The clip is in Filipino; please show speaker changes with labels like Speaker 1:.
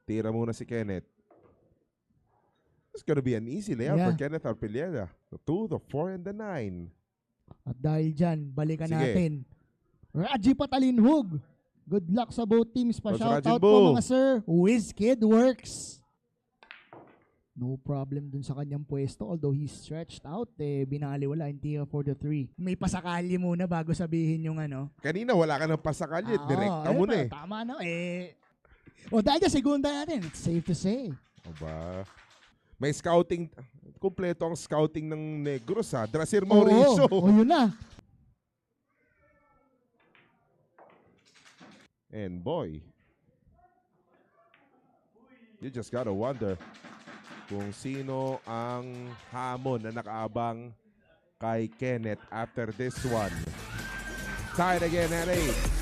Speaker 1: Tira muna si Kenneth. It's gonna be an easy layup for Kenneth Arpillera. The 2, the 4, and the 9.
Speaker 2: At dahil dyan, balikan
Speaker 1: Sige.
Speaker 2: natin. Raji Patalinhug. Good luck sa both teams. Pa-shoutout
Speaker 1: Rajin
Speaker 2: po
Speaker 1: Boo.
Speaker 2: mga sir. WizKid works. No problem dun sa kanyang pwesto. Although he's stretched out, binaliwala. Hindi for the 3. May pasakali muna bago sabihin yung ano.
Speaker 1: Kanina wala ka ng pasakalye. Direkta mo na eh.
Speaker 2: Tama na O dahil dyan, segunda natin. It's safe to say.
Speaker 1: Aba. May scouting. Kumpleto ang scouting ng Negros ha. Drasir Mauricio.
Speaker 2: Oo, yun na.
Speaker 1: And boy, you just gotta wonder kung sino ang hamon na nakaabang kay Kenneth after this one. Tied again at 8.